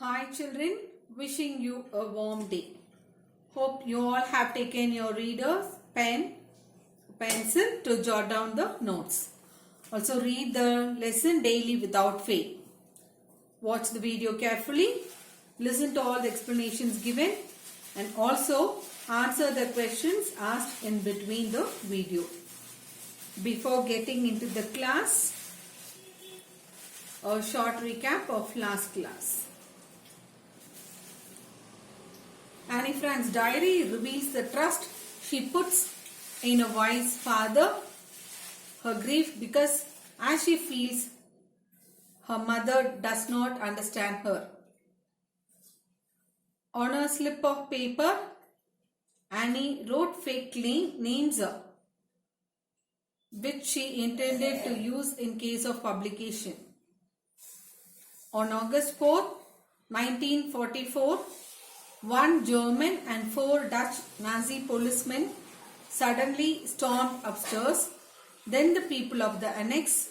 Hi children, wishing you a warm day. Hope you all have taken your readers, pen, pencil to jot down the notes. Also read the lesson daily without fail. Watch the video carefully, listen to all the explanations given and also answer the questions asked in between the video. Before getting into the class, a short recap of last class. Annie Frank's diary reveals the trust she puts in a wise father, her grief because as she feels her mother does not understand her. On a slip of paper, Annie wrote fake names which she intended to use in case of publication. On August 4, 1944, one German and 4 Dutch Nazi policemen suddenly stormed upstairs. Then the people of the annex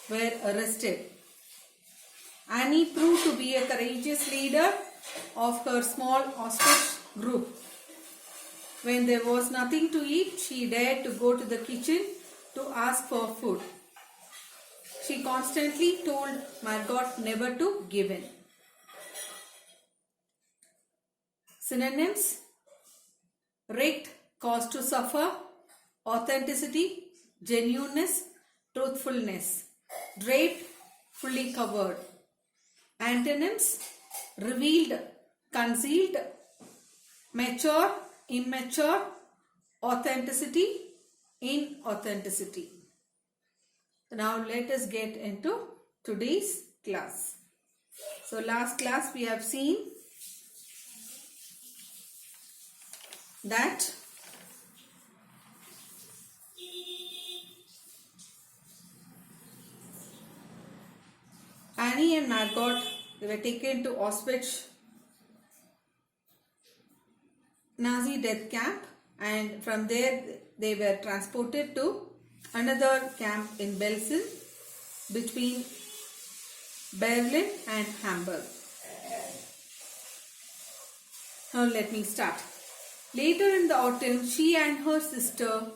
were arrested. Annie proved to be a courageous leader of her small Auschwitz group. When there was nothing to eat, she dared to go to the kitchen to ask for food. She constantly told Margot never to give in. Synonyms: rigged, cause to suffer, authenticity, genuineness, truthfulness. Draped, fully covered. Antonyms: revealed, concealed, mature, immature, authenticity, inauthenticity. Now let us get into today's class. So last class we have seen that Annie and Margot, they were taken to Auschwitz Nazi death camp, and from there they were transported to another camp in Belsen between Berlin and Hamburg. Now let me start. Later in the autumn, she and her sister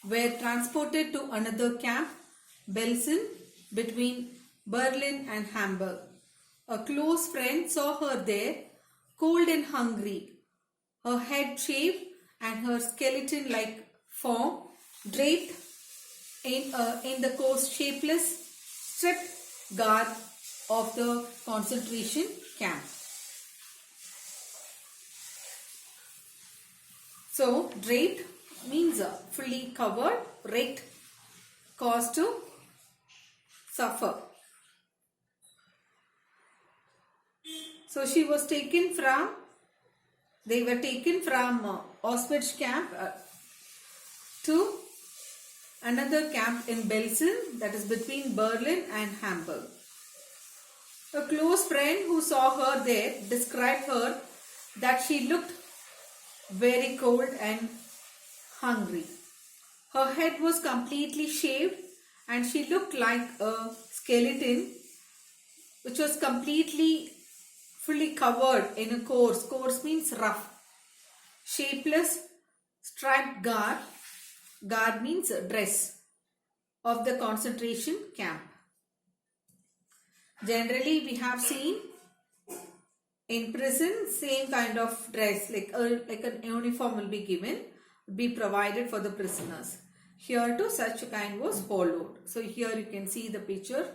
were transported to another camp, Belsen, between Berlin and Hamburg. A close friend saw her there, cold and hungry, her head shaved and her skeleton-like form draped in the coarse, shapeless, stripped garb of the concentration camp. So, draped means fully covered, rigged, caused to suffer. So, they were taken from Auschwitz camp to another camp in Belsen, that is between Berlin and Hamburg. A close friend who saw her there described her that she looked very cold and hungry. Her head was completely shaved and she looked like a skeleton which was fully covered in a coarse means rough, shapeless, striped garb means dress of the concentration camp. Generally we have seen in prison same kind of dress, like an uniform will be provided for the prisoners. Here too such a kind was followed. So here you can see the picture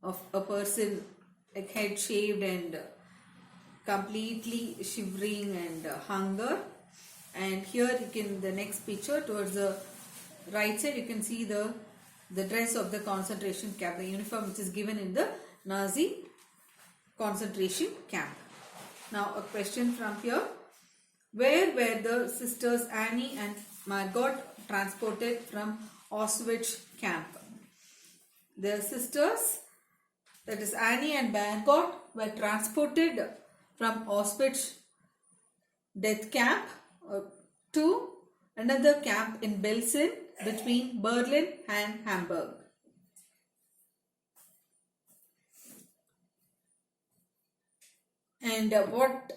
of a person like head shaved and completely shivering and hunger. And here you can, the next picture towards the right side, you can see the dress of the concentration camp, the uniform which is given in the Nazi concentration camp. Now a question from here. Where were the sisters Annie and Margot transported from Auschwitz camp? The sisters, that is Annie and Margot, were transported from Auschwitz death camp to another camp in Belsen between Berlin and Hamburg. And what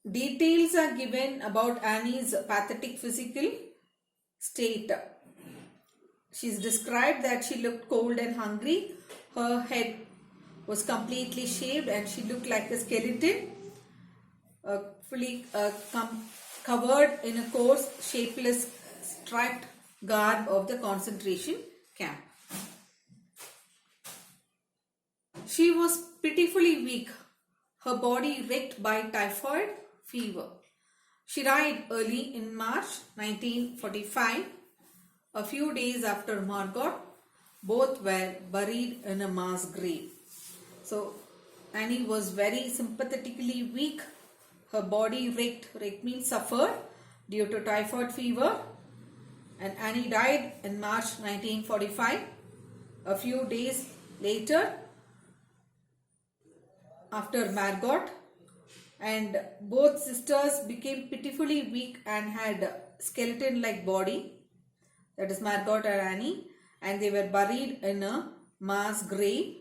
details are given about Annie's pathetic physical state? She's described that she looked cold and hungry. Her head was completely shaved and she looked like a skeleton, fully covered in a coarse, shapeless, striped garb of the concentration camp. She was pitifully weak, her body wrecked by typhoid fever. She died early in March 1945, a few days after Margot. Both were buried in a mass grave. So Annie was very sympathetically weak. Her body wrecked means suffered due to typhoid fever. And Annie died in March 1945. A few days later, after Margot, and both sisters became pitifully weak and had skeleton-like body. That is Margot and Annie, and they were buried in a mass grave.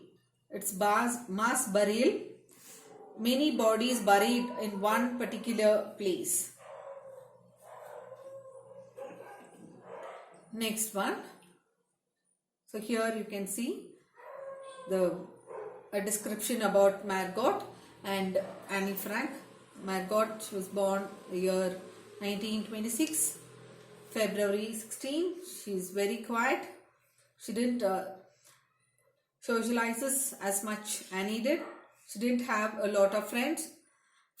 It's mass burial. Many bodies buried in one particular place. Next one. So here you can see a description about Margot and Annie Frank. Margot, she was born the year 1926, February 16. She is very quiet. She didn't socialize as much Annie did. She didn't have a lot of friends,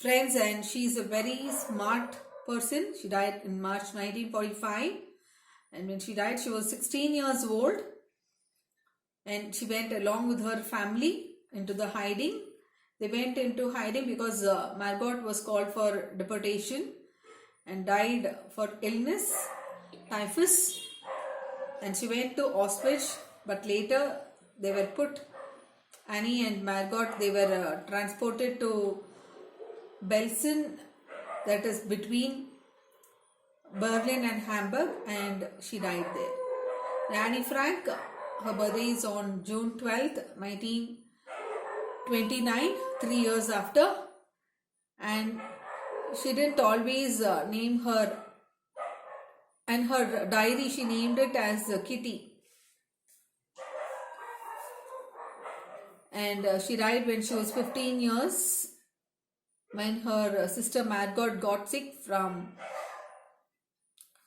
and she is a very smart person. She died in March 1945, and when she died, she was 16 years old, and she went along with her family into the hiding. They went into hiding because Margot was called for deportation and died for illness, typhus, and she went to Auschwitz, but later they were put, Annie and Margot, they were transported to Belsen, that is between Berlin and Hamburg, and she died there. Annie Frank, her birthday is on June 12th, 1929, 3 years after, and she didn't always name her, and her diary she named it as Kitty. And she died when she was 15 years, when her sister Margot got sick from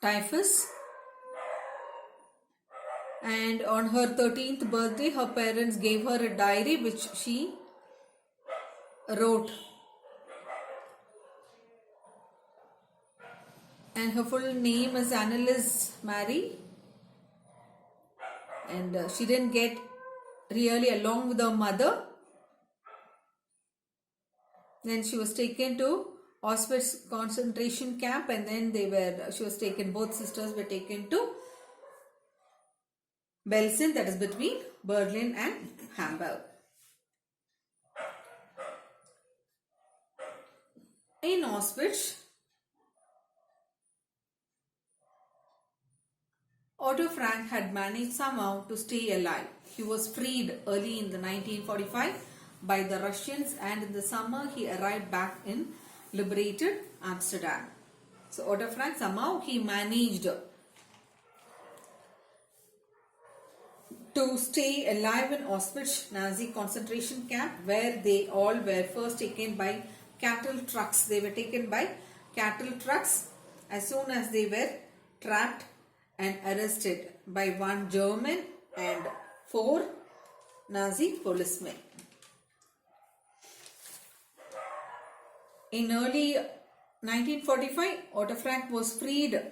typhus. And on her 13th birthday, her parents gave her a diary which she wrote. And her full name is Anneliese Marie. And she didn't get really along with her mother. Then she was taken to Auschwitz concentration camp, and then she was taken, both sisters were taken to Belsen, that is between Berlin and Hamburg. In Auschwitz, Otto Frank had managed somehow to stay alive. He was freed early in the 1945 by the Russians, and in the summer he arrived back in liberated Amsterdam. So Otto Frank, somehow he managed to stay alive in Auschwitz Nazi concentration camp, where they all were first taken by cattle trucks. They were taken by cattle trucks as soon as they were trapped and arrested by one German and 4 Nazi policemen. In early 1945, Otto Frank was freed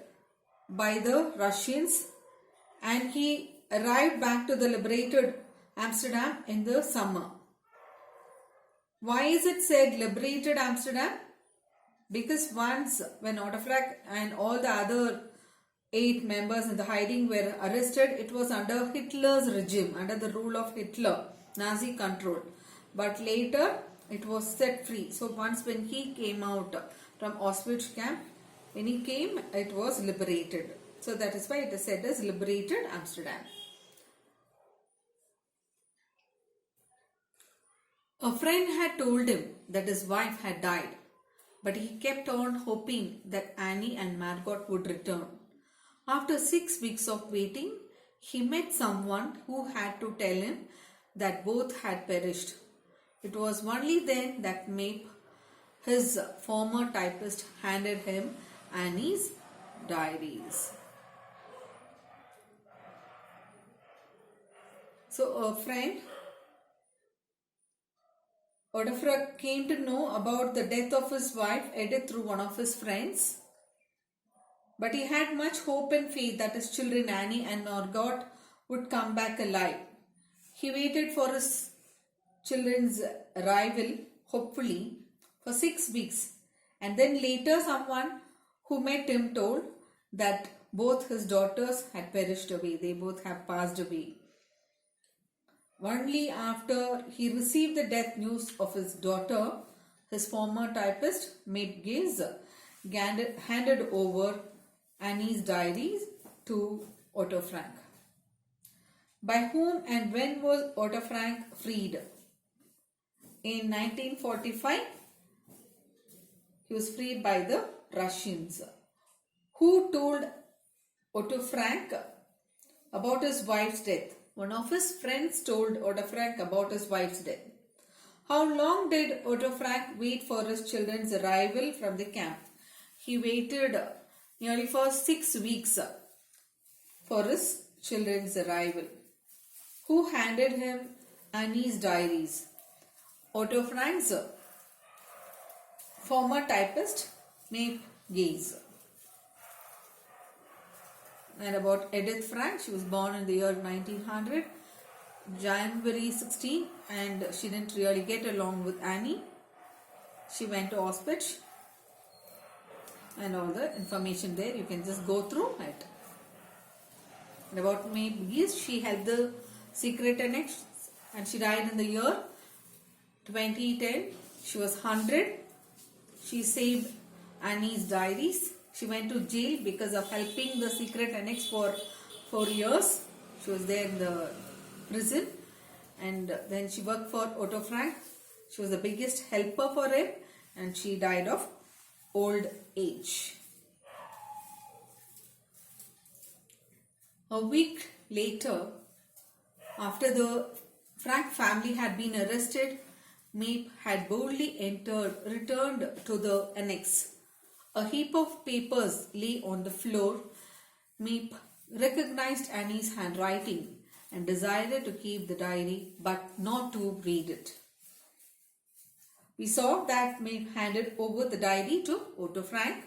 by the Russians, and he arrived back to the liberated Amsterdam in the summer. Why is it said liberated Amsterdam? Because once when Otto Frank and all the other 8 members in the hiding were arrested, it was under Hitler's regime, under the rule of Hitler, Nazi control. But later it was set free. So once when he came out from Auschwitz camp, when he came, it was liberated. So that is why it is said as liberated Amsterdam. A friend had told him that his wife had died, but he kept on hoping that Annie and Margot would return. After 6 weeks of waiting, he met someone who had to tell him that both had perished. It was only then that Mape, his former typist, handed him Annie's diaries. So a friend, Odifra, came to know about the death of his wife Edith through one of his friends. But he had much hope and faith that his children Annie and Margot would come back alive. He waited for his children's arrival, hopefully, for 6 weeks. And then later someone who met him told that both his daughters had perished away. They both have passed away. Only after he received the death news of his daughter, his former typist, Mape Gaze, handed over Annie's diaries to Otto Frank. By whom and when was Otto Frank freed? In 1945, he was freed by the Russians. Who told Otto Frank about his wife's death? One of his friends told Otto Frank about his wife's death. How long did Otto Frank wait for his children's arrival from the camp? He waited nearly for 6 weeks for his children's arrival. Who handed him Annie's diaries? Otto Frank's former typist, Mape Gaze. And about Edith Frank, she was born in the year 1900, January 16, and she didn't really get along with Annie. She went to Auschwitz, and all the information there, you can just go through it. And about Mape Gaze, she held the secret annex and she died in the year 2010. She was 100. She saved Annie's diaries. She went to jail because of helping the secret annex for 4 years. She was there in the prison, and then she worked for Otto Frank. She was the biggest helper for him, and she died of old age. A week later, after the Frank family had been arrested, Mape had boldly returned to the annex. A heap of papers lay on the floor. Mape recognized Annie's handwriting and decided to keep the diary but not to read it. We saw that Mape handed over the diary to Otto Frank.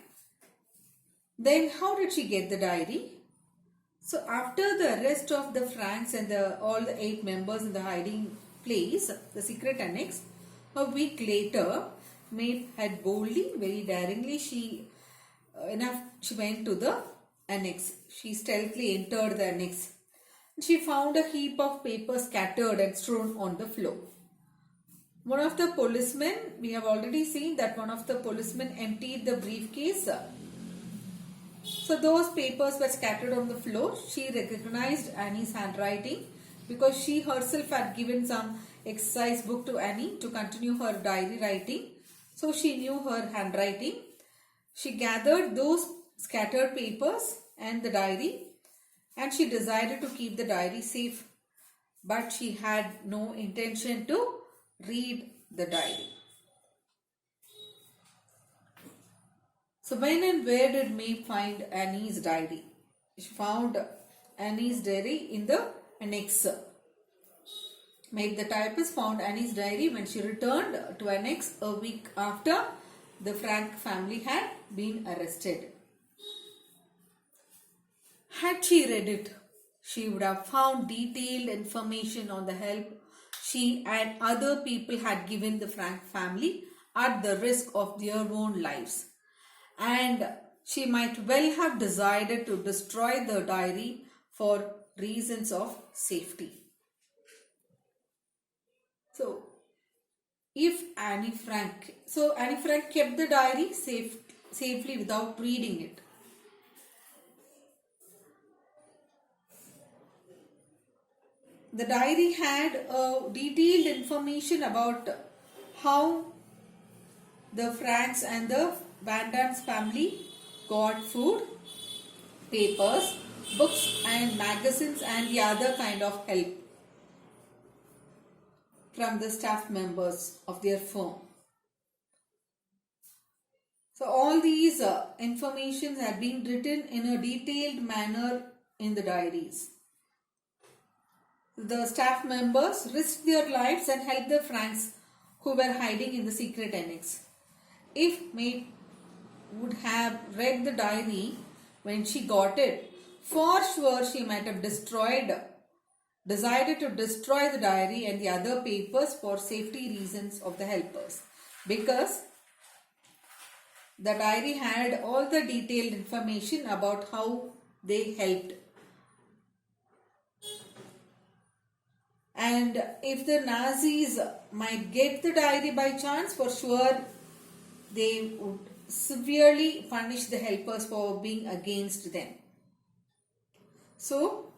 Then how did she get the diary? So after the arrest of the Franks and all the 8 members in the hiding place, the secret annex, a week later, Mape had boldly, very daringly, she went to the annex. She stealthily entered the annex. She found a heap of papers scattered and strewn on the floor. One of the policemen, we have already seen that one of the policemen emptied the briefcase. So those papers were scattered on the floor. She recognized Annie's handwriting because she herself had given some exercise book to Annie to continue her diary writing. So she knew her handwriting. She gathered those scattered papers and the diary, and she decided to keep the diary safe. But she had no intention to read the diary. So when and where did Mape find Annie's diary? She found Annie's diary in the annex. Mape the typist found Annie's diary when she returned to annex a week after the Frank family had been arrested. Had she read it, she would have found detailed information on the help she and other people had given the Frank family at the risk of their own lives. And she might well have decided to destroy the diary for reasons of safety. So, Annie Frank kept the diary safely without reading it. the diary had detailed information about how the Franks and the Van Damme's family got food, papers, books and magazines and the other kind of help from the staff members of their firm. So all these informations had been written in a detailed manner in the diaries. The staff members risked their lives and helped the Franks who were hiding in the secret annex. If Maeve would have read the diary when she got it, for sure she might have decided to destroy the diary and the other papers for safety reasons of the helpers, because the diary had all the detailed information about how they helped. And if the Nazis might get the diary by chance, for sure they would severely punish the helpers for being against them. So,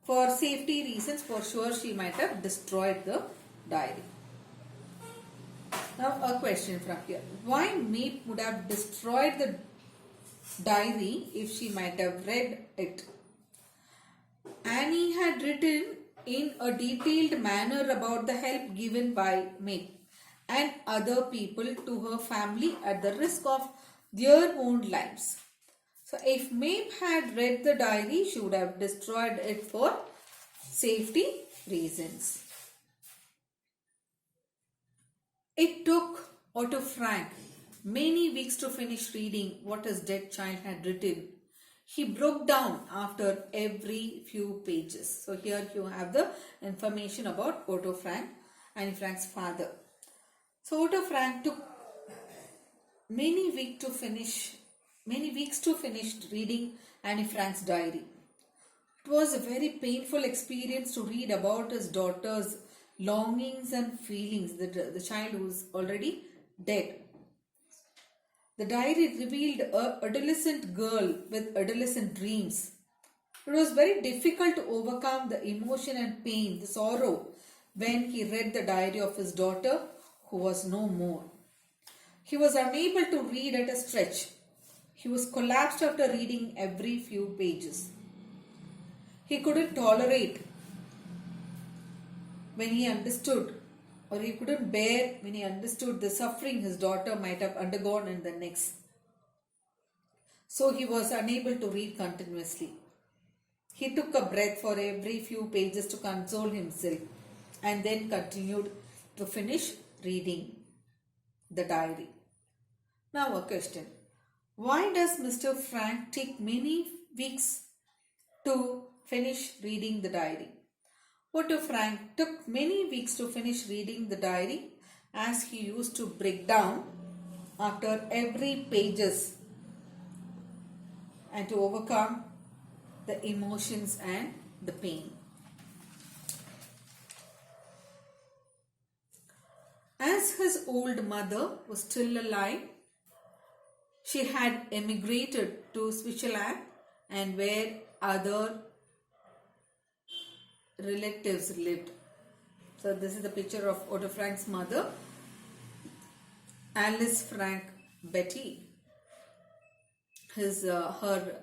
for safety reasons, for sure she might have destroyed the diary. Now a question from here. Why Maeve would have destroyed the diary if she might have read it? Annie had written in a detailed manner about the help given by Maeve and other people to her family at the risk of their own lives. So if Maeve had read the diary, she would have destroyed it for safety reasons. It took Otto Frank many weeks to finish reading what his dead child had written. He broke down after every few pages. So here you have the information about Otto Frank, Anne Frank's father. So Otto Frank took many weeks to finish reading Anne Frank's diary. It was a very painful experience to read about his daughter's longings and feelings, the child who was already dead. The diary revealed an adolescent girl with adolescent dreams. It was very difficult to overcome the emotion and pain, the sorrow, when he read the diary of his daughter who was no more. He was unable to read at a stretch. He was collapsed after reading every few pages. He couldn't tolerate when he understood, or he couldn't bear when he understood the suffering his daughter might have undergone in the next. So he was unable to read continuously. He took a breath for every few pages to console himself and then continued to finish reading the diary. Now a question. Why does Mr. Frank take many weeks to finish reading the diary? Otto Frank took many weeks to finish reading the diary, as he used to break down after every pages and to overcome the emotions and the pain. As his old mother was still alive, she had emigrated to Switzerland and where other relatives lived. So this is the picture of Otto Frank's mother, Alice Frank Betty, her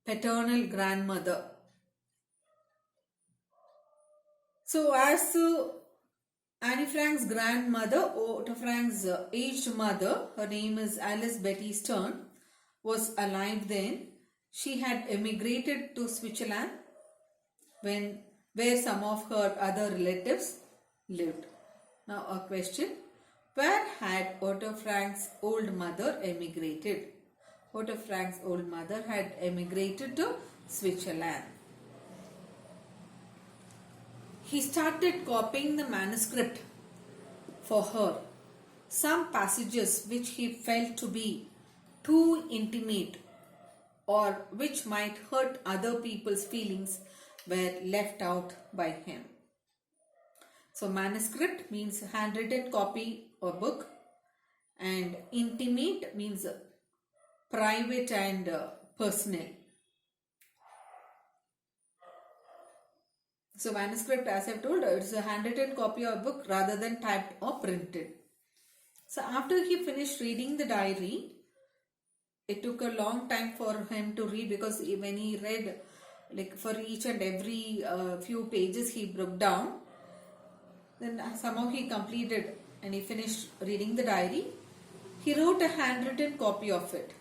paternal grandmother. So as Anne Frank's grandmother, Otto Frank's aged mother, her name is Alice Betty Stern, was alive then. She had emigrated to Switzerland where some of her other relatives lived. Now a question. Where had Otto Frank's old mother emigrated? Otto Frank's old mother had emigrated to Switzerland. He started copying the manuscript for her. Some passages which he felt to be too intimate or which might hurt other people's feelings were left out by him. So manuscript means handwritten copy or book, and intimate means private and personal. So manuscript, as I've told, it's a handwritten copy of a book rather than typed or printed. So after he finished reading the diary, it took a long time for him to read, because when he read, like for each and every few pages he broke down, then somehow he completed and he finished reading the diary. He wrote a handwritten copy of it.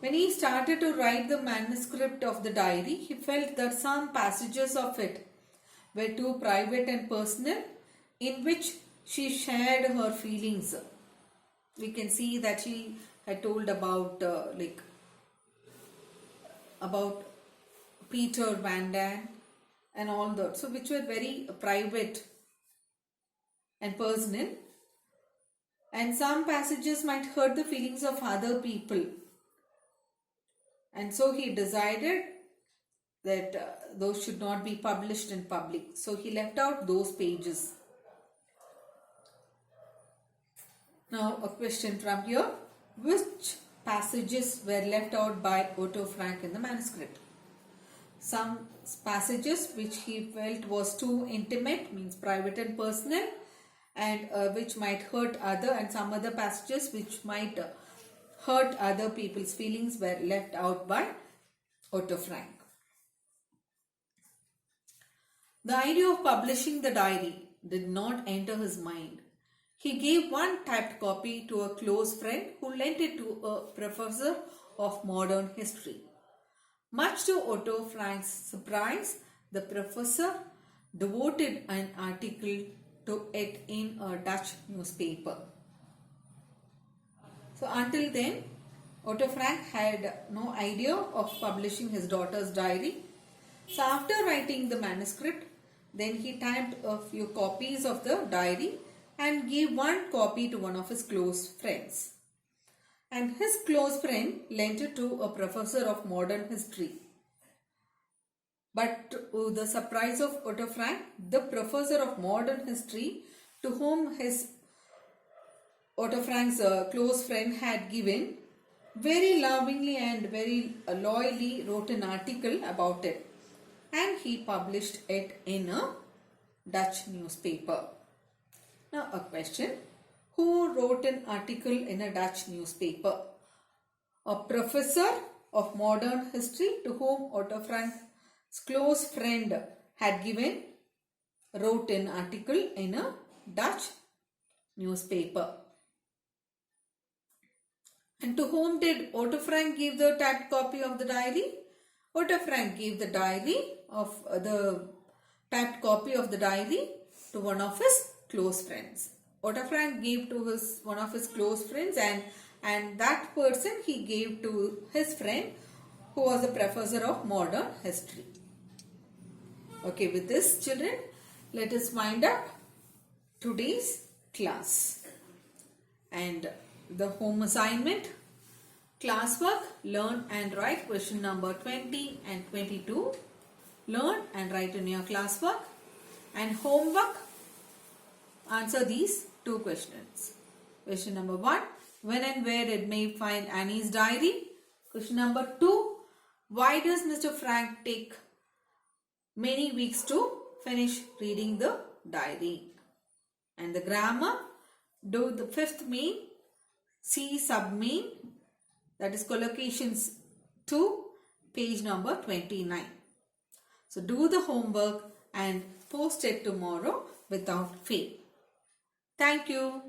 When he started to write the manuscript of the diary, he felt that some passages of it were too private and personal, in which she shared her feelings. We can see that she had told about about Peter Van Damme and all that, so which were very private and personal, and some passages might hurt the feelings of other people, and so he decided that those should not be published in public, so he left out those pages. Now a question from here: which passages were left out by Otto Frank in the manuscript? Some passages which he felt was too intimate, means private and personal, and which might hurt other, and some other passages which might hurt other people's feelings were left out by Otto Frank. The idea of publishing the diary did not enter his mind. He gave one typed copy to a close friend who lent it to a professor of modern history. Much to Otto Frank's surprise, the professor devoted an article to it in a Dutch newspaper. So until then, Otto Frank had no idea of publishing his daughter's diary. So after writing the manuscript, then he typed a few copies of the diary and gave one copy to one of his close friends. And his close friend lent it to a professor of modern history. But to the surprise of Otto Frank, the professor of modern history, to whom his Otto Frank's close friend had given, very lovingly and very loyally wrote an article about it, and he published it in a Dutch newspaper. Now a question: who wrote an article in a Dutch newspaper? A professor of modern history to whom Otto Frank's close friend had given wrote an article in a Dutch newspaper. And to whom did Otto Frank give the typed copy of the diary? Otto Frank gave the diary of the typed copy of the diary to one of his close friends. Otto Frank gave to one of his close friends, and that person he gave to his friend who was a professor of modern history. Okay, with this, children, let us wind up today's class. And the home assignment, classwork, learn and write question number 20 and 22. Learn and write in your classwork. And homework, answer these two questions. Question number 1, when and where did Maeve find Annie's diary? Question number 2, why does Mr. Frank take many weeks to finish reading the diary? And the grammar, do the fifth mean, see submean, that is collocations 2, page number 29. So do the homework and post it tomorrow without fail. Thank you.